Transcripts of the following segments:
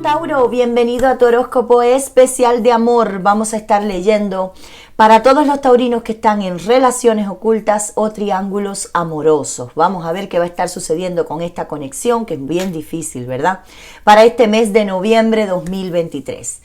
Tauro, bienvenido a tu horóscopo especial de amor. Vamos a estar leyendo para todos los taurinos que están en relaciones ocultas o triángulos amorosos. Vamos a ver qué va a estar sucediendo con esta conexión, que es bien difícil, ¿verdad? Para este mes de noviembre 2023.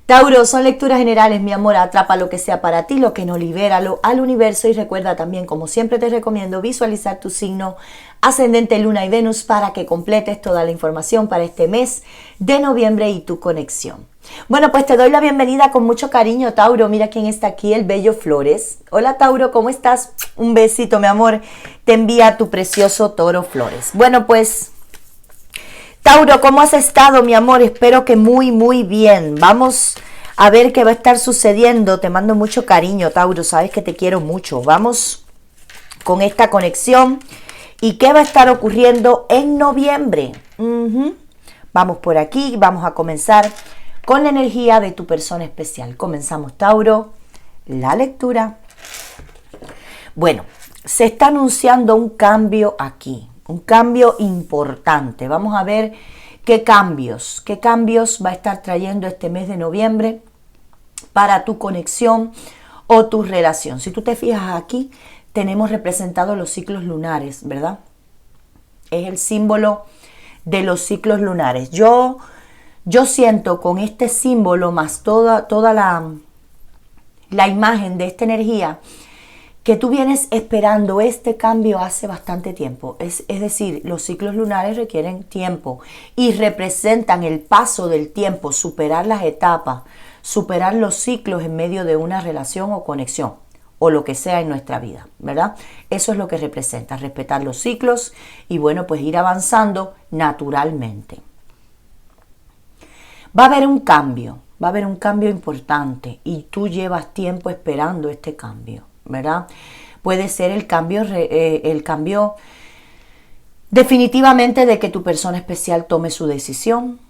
Tauro, son lecturas generales, mi amor, atrapa lo que sea para ti, lo que no, libéralo al universo y recuerda también, como siempre te recomiendo, visualizar tu signo ascendente, luna y Venus para que completes toda la información para este mes de noviembre y tu conexión. Bueno, pues te doy la bienvenida con mucho cariño, Tauro. Mira quién está aquí, el bello Flores. Hola, Tauro, ¿cómo estás? Un besito, mi amor, te envía tu precioso toro Flores. Bueno, pues Tauro, ¿cómo has estado, mi amor? Espero que muy bien. Vamos a ver qué va a estar sucediendo. Te mando mucho cariño, Tauro. Sabes que te quiero mucho. Vamos con esta conexión. ¿Y qué va a estar ocurriendo en noviembre? Vamos por aquí. Vamos a comenzar con la energía de tu persona especial. Comenzamos, Tauro, la lectura. Bueno, se está anunciando un cambio aquí. Un cambio importante. Vamos a ver qué cambios va a estar trayendo este mes de noviembre para tu conexión o tu relación. Si tú te fijas aquí, tenemos representados los ciclos lunares, ¿verdad? Es el símbolo de los ciclos lunares. Yo siento con este símbolo más toda la imagen de esta energía que tú vienes esperando este cambio hace bastante tiempo. Es decir, los ciclos lunares requieren tiempo y representan el paso del tiempo, superar las etapas, superar los ciclos en medio de una relación o conexión, o lo que sea en nuestra vida, ¿verdad? Eso es lo que representa, respetar los ciclos y bueno, pues ir avanzando naturalmente. Va a haber un cambio importante y tú llevas tiempo esperando este cambio, ¿verdad? Puede ser el cambio definitivamente de que tu persona especial tome su decisión,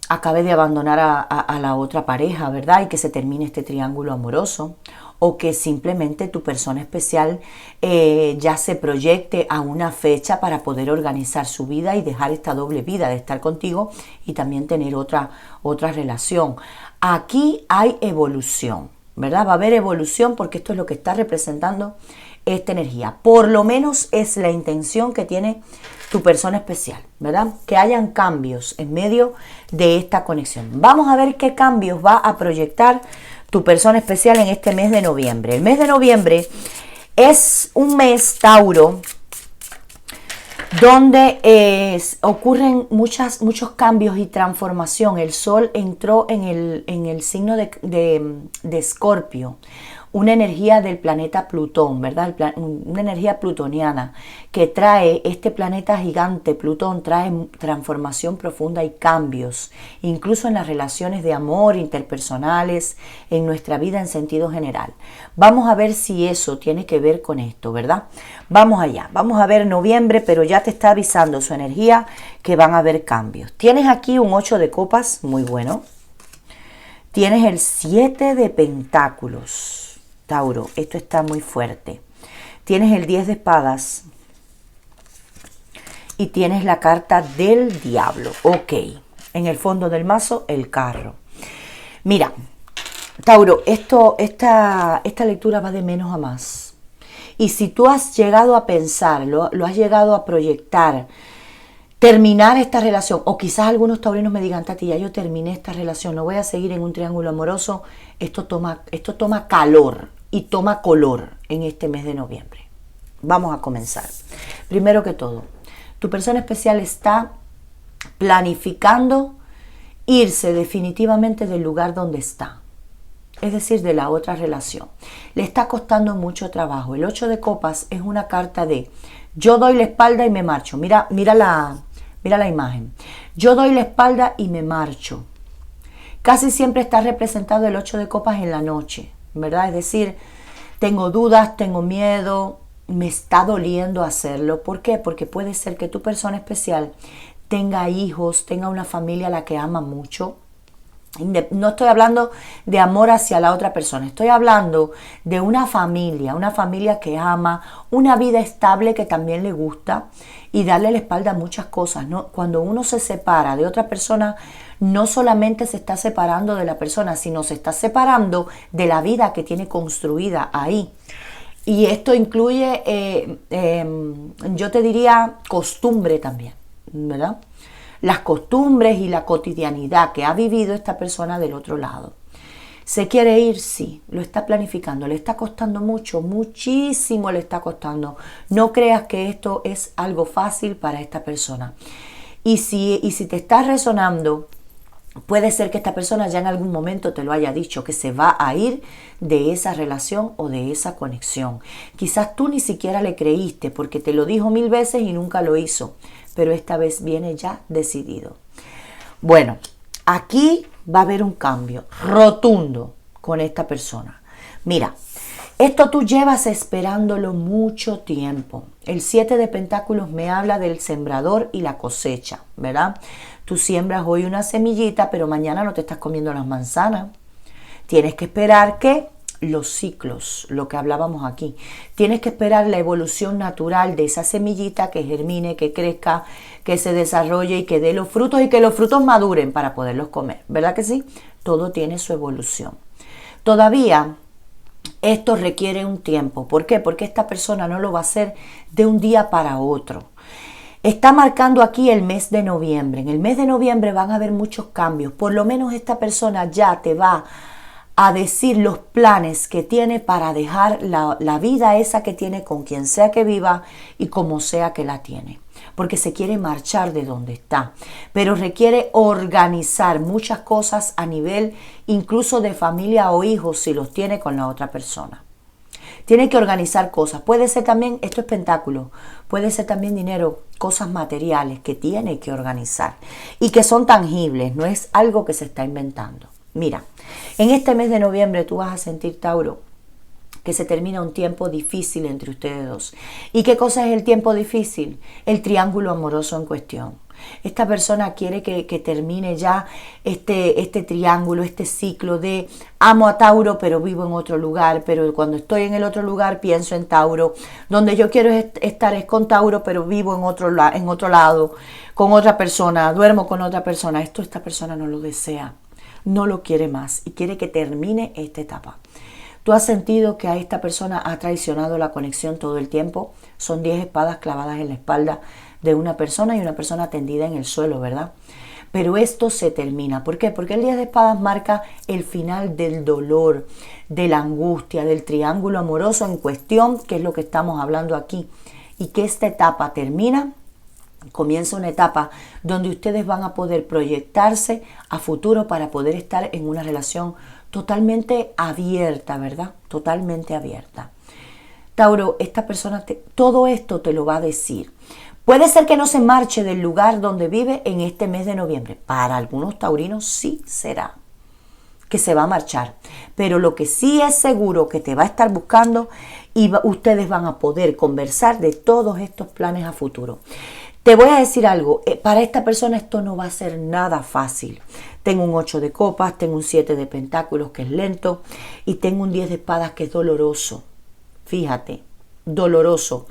acabe de abandonar a la otra pareja, ¿verdad? Y que se termine este triángulo amoroso, o que simplemente tu persona especial ya se proyecte a una fecha para poder organizar su vida y dejar esta doble vida de estar contigo y también tener otra relación. Aquí hay evolución, ¿verdad? Va a haber evolución porque esto es lo que está representando esta energía. Por lo menos es la intención que tiene tu persona especial, ¿verdad? Que hayan cambios en medio de esta conexión. Vamos a ver qué cambios va a proyectar tu persona especial en este mes de noviembre. El mes de noviembre es un mes, Tauro, donde ocurren muchos cambios y transformación. El Sol entró en el signo de Escorpio, una energía del planeta Plutón, ¿verdad? Una energía plutoniana que trae este planeta gigante, Plutón, trae transformación profunda y cambios, incluso en las relaciones de amor interpersonales, en nuestra vida en sentido general. Vamos a ver si eso tiene que ver con esto, ¿verdad? Vamos allá, vamos a ver noviembre, pero ya te está avisando su energía que van a haber cambios. Tienes aquí un 8 de copas, muy bueno. Tienes el 7 de pentáculos. Tauro, esto está muy fuerte. Tienes el 10 de espadas y tienes la carta del diablo. Ok, en el fondo del mazo, el carro. Mira, Tauro, esta lectura va de menos a más. Y si tú has llegado a pensar, lo has llegado a proyectar, terminar esta relación, o quizás algunos taurinos me digan, Tati, ya yo terminé esta relación, no voy a seguir en un triángulo amoroso, esto toma calor y toma color en este mes de noviembre. Vamos a comenzar. Primero que todo, tu persona especial está planificando irse definitivamente del lugar donde está, es decir, de la otra relación. Le está costando mucho trabajo. El 8 de copas es una carta de yo doy la espalda y me marcho. Mira la imagen. Yo doy la espalda y me marcho. Casi siempre está representado el 8 de copas en la noche, ¿verdad? Es decir, tengo dudas, tengo miedo, me está doliendo hacerlo. ¿Por qué? Porque puede ser que tu persona especial tenga hijos, tenga una familia a la que ama mucho. No estoy hablando de amor hacia la otra persona, estoy hablando de una familia que ama, una vida estable que también le gusta y darle la espalda a muchas cosas, ¿no? Cuando uno se separa de otra persona, no solamente se está separando de la persona, sino se está separando de la vida que tiene construida ahí. Y esto incluye, yo te diría, costumbre también, ¿verdad? Las costumbres y la cotidianidad que ha vivido esta persona del otro lado. ¿Se quiere ir? Sí, lo está planificando, le está costando mucho, muchísimo le está costando. No creas que esto es algo fácil para esta persona. Y si te está resonando, puede ser que esta persona ya en algún momento te lo haya dicho, que se va a ir de esa relación o de esa conexión. Quizás tú ni siquiera le creíste porque te lo dijo 1000 veces y nunca lo hizo, pero esta vez viene ya decidido. Bueno, aquí va a haber un cambio rotundo con esta persona. Mira, esto tú llevas esperándolo mucho tiempo. El 7 de Pentáculos me habla del sembrador y la cosecha, ¿verdad? Tú siembras hoy una semillita, pero mañana no te estás comiendo las manzanas. Tienes que esperar que los ciclos, lo que hablábamos aquí. Tienes que esperar la evolución natural de esa semillita que germine, que crezca, que se desarrolle y que dé los frutos y que los frutos maduren para poderlos comer. ¿Verdad que sí? Todo tiene su evolución. Todavía esto requiere un tiempo. ¿Por qué? Porque esta persona no lo va a hacer de un día para otro. Está marcando aquí el mes de noviembre. En el mes de noviembre van a haber muchos cambios. Por lo menos esta persona ya te va a decir los planes que tiene para dejar la vida esa que tiene con quien sea que viva y como sea que la tiene. Porque se quiere marchar de donde está. Pero requiere organizar muchas cosas a nivel incluso de familia o hijos si los tiene con la otra persona. Tiene que organizar cosas. Puede ser también, esto es pentáculo, puede ser también dinero, cosas materiales que tiene que organizar y que son tangibles, no es algo que se está inventando. Mira, en este mes de noviembre tú vas a sentir, Tauro, que se termina un tiempo difícil entre ustedes dos. ¿Y qué cosa es el tiempo difícil? El triángulo amoroso en cuestión. Esta persona quiere que termine ya este triángulo, este ciclo de amo a Tauro pero vivo en otro lugar, pero cuando estoy en el otro lugar pienso en Tauro, donde yo quiero estar es con Tauro pero vivo en otro lado, con otra persona, duermo con otra persona. Esta persona no lo desea, no lo quiere más y quiere que termine esta etapa. ¿Tú has sentido que a esta persona ha traicionado la conexión todo el tiempo? Son 10 espadas clavadas en la espalda de una persona y una persona tendida en el suelo, ¿verdad? Pero esto se termina. ¿Por qué? Porque el 10 de espadas marca el final del dolor, de la angustia, del triángulo amoroso en cuestión, que es lo que estamos hablando aquí. Y que esta etapa termina, comienza una etapa donde ustedes van a poder proyectarse a futuro para poder estar en una relación totalmente abierta, ¿verdad? Totalmente abierta. Tauro, esta persona todo esto te lo va a decir. Puede ser que no se marche del lugar donde vive en este mes de noviembre. Para algunos taurinos sí será que se va a marchar. Pero lo que sí es seguro que te va a estar buscando y ustedes van a poder conversar de todos estos planes a futuro. Te voy a decir algo, para esta persona esto no va a ser nada fácil. Tengo un 8 de copas, tengo un 7 de pentáculos que es lento y tengo un 10 de espadas que es doloroso. Fíjate, doloroso.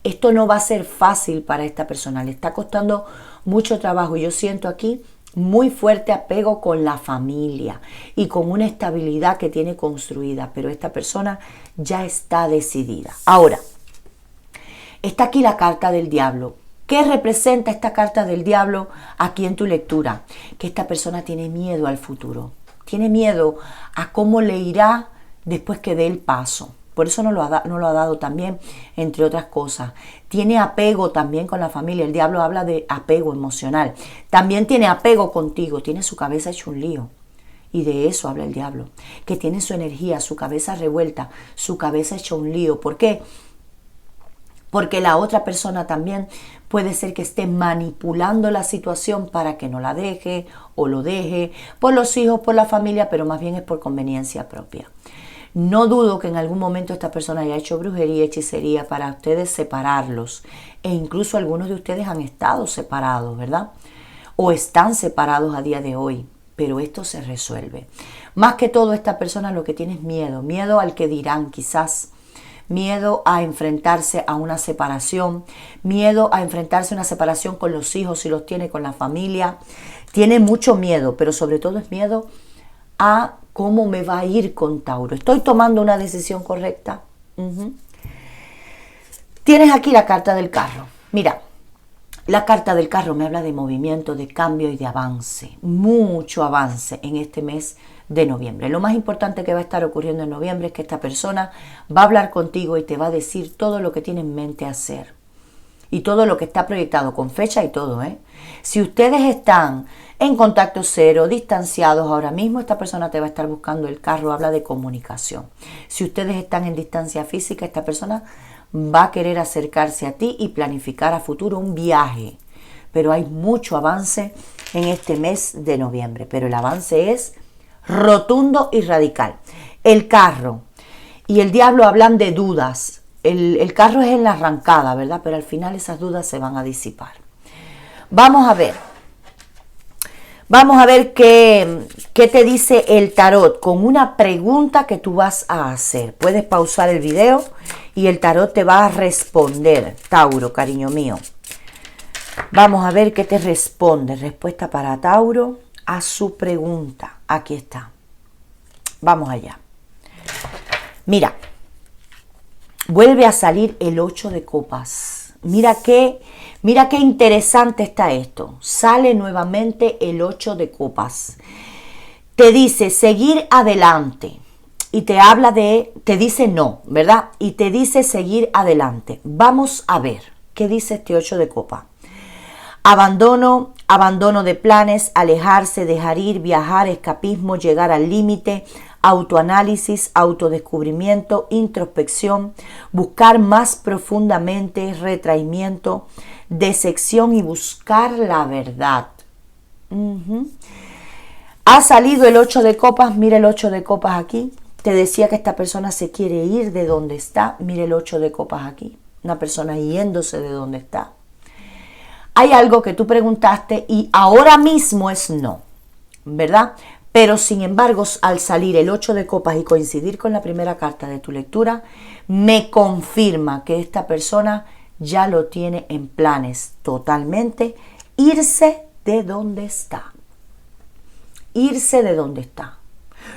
Esto no va a ser fácil para esta persona, le está costando mucho trabajo. Yo siento aquí muy fuerte apego con la familia y con una estabilidad que tiene construida, pero esta persona ya está decidida. Ahora, está aquí la carta del diablo. ¿Qué representa esta carta del diablo aquí en tu lectura? Que esta persona tiene miedo al futuro, tiene miedo a cómo le irá después que dé el paso. Por eso no lo ha dado también, entre otras cosas. Tiene apego también con la familia. El diablo habla de apego emocional. También tiene apego contigo. Tiene su cabeza hecho un lío. Y de eso habla el diablo. Que tiene su energía, su cabeza revuelta, su cabeza hecho un lío. ¿Por qué? Porque la otra persona también puede ser que esté manipulando la situación para que no la deje o lo deje. Por los hijos, por la familia, pero más bien es por conveniencia propia. No dudo que en algún momento esta persona haya hecho brujería, hechicería para ustedes separarlos. E incluso algunos de ustedes han estado separados, ¿verdad? O están separados a día de hoy. Pero esto se resuelve. Más que todo esta persona lo que tiene es miedo. Miedo al que dirán quizás. miedo a enfrentarse a una separación, miedo a enfrentarse a una separación con los hijos si los tiene, con la familia. Tiene mucho miedo, pero sobre todo es miedo a cómo me va a ir con Tauro. ¿Estoy tomando una decisión correcta? Tienes aquí la carta del carro. Mira, la carta del carro me habla de movimiento, de cambio y de avance. Mucho avance en este mes de noviembre. Lo más importante que va a estar ocurriendo en noviembre es que esta persona va a hablar contigo y te va a decir todo lo que tiene en mente hacer. Y todo lo que está proyectado con fecha y todo, ¿eh? Si ustedes están en contacto cero, distanciados ahora mismo, esta persona te va a estar buscando. El carro habla de comunicación. Si ustedes están en distancia física, esta persona va a querer acercarse a ti y planificar a futuro un viaje. Pero hay mucho avance en este mes de noviembre. Pero el avance es rotundo y radical. El carro y el diablo hablan de dudas. El carro es en la arrancada, ¿verdad? Pero al final esas dudas se van a disipar. Vamos a ver. Vamos a ver qué te dice el tarot con una pregunta que tú vas a hacer. Puedes pausar el video y el tarot te va a responder, Tauro, cariño mío. Vamos a ver qué te responde. Respuesta para Tauro a su pregunta. Aquí está. Vamos allá. Mira, vuelve a salir el 8 de copas. Mira qué interesante está esto. Sale nuevamente el 8 de copas. Te dice seguir adelante. Y te habla te dice no, ¿verdad? Y te dice seguir adelante. Vamos a ver qué dice este 8 de copas. Abandono de planes, alejarse, dejar ir, viajar, escapismo, llegar al límite, autoanálisis, autodescubrimiento, introspección, buscar más profundamente, retraimiento, decepción y buscar la verdad. Ha salido el 8 de copas, mira el 8 de copas aquí. Te decía que esta persona se quiere ir de donde está, mira el 8 de copas aquí. Una persona yéndose de donde está. Hay algo que tú preguntaste y ahora mismo es no, ¿verdad? Pero sin embargo, al salir el 8 de copas y coincidir con la primera carta de tu lectura, me confirma que esta persona ya lo tiene en planes totalmente, irse de donde está. Irse de donde está.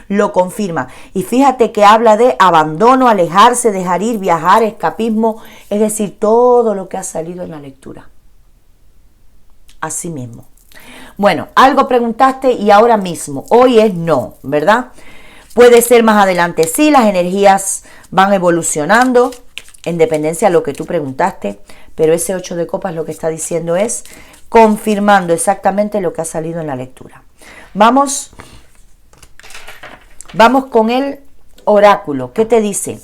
Lo confirma. Y fíjate que habla de abandono, alejarse, dejar ir, viajar, escapismo, es decir, todo lo que ha salido en la lectura. Así mismo. Bueno, algo preguntaste y ahora mismo, hoy es no, ¿verdad? Puede ser más adelante, sí, las energías van evolucionando en dependencia de lo que tú preguntaste, pero ese 8 de copas lo que está diciendo es confirmando exactamente lo que ha salido en la lectura. Vamos con el oráculo. ¿Qué te dice?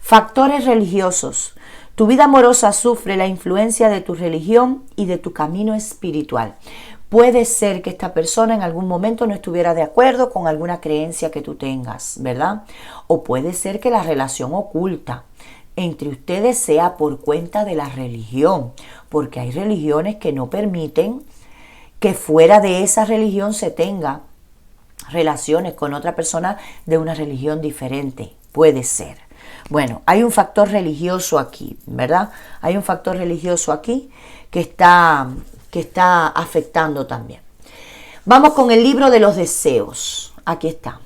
Factores religiosos. Tu vida amorosa sufre la influencia de tu religión y de tu camino espiritual. Puede ser que esta persona en algún momento no estuviera de acuerdo con alguna creencia que tú tengas, ¿verdad? O puede ser que la relación oculta entre ustedes sea por cuenta de la religión, porque hay religiones que no permiten que fuera de esa religión se tenga relaciones con otra persona de una religión diferente. Puede ser. Bueno, hay un factor religioso aquí, ¿verdad? Hay un factor religioso aquí que está afectando también. Vamos con el libro de los deseos. Aquí está.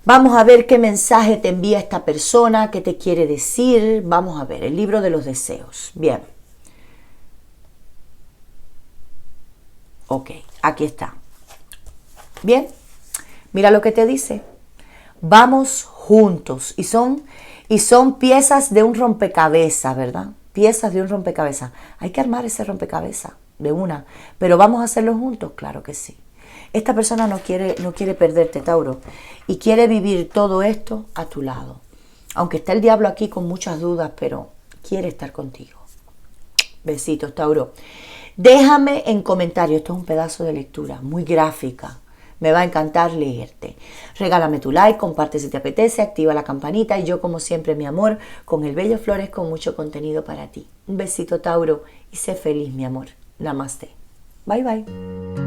Vamos a ver qué mensaje te envía esta persona, qué te quiere decir. Vamos a ver, el libro de los deseos. Bien. Ok, aquí está. Bien, mira lo que te dice. Vamos juntos. Y son piezas de un rompecabezas, ¿verdad? Piezas de un rompecabezas. Hay que armar ese rompecabezas de una. Pero ¿vamos a hacerlo juntos? Claro que sí. Esta persona no quiere perderte, Tauro. Y quiere vivir todo esto a tu lado. Aunque está el diablo aquí con muchas dudas, pero quiere estar contigo. Besitos, Tauro. Déjame en comentarios. Esto es un pedazo de lectura muy gráfica. Me va a encantar leerte. Regálame tu like, comparte si te apetece, activa la campanita y yo como siempre, mi amor, con el Bello Flores con mucho contenido para ti. Un besito, Tauro, y sé feliz, mi amor. Namaste. Bye, bye.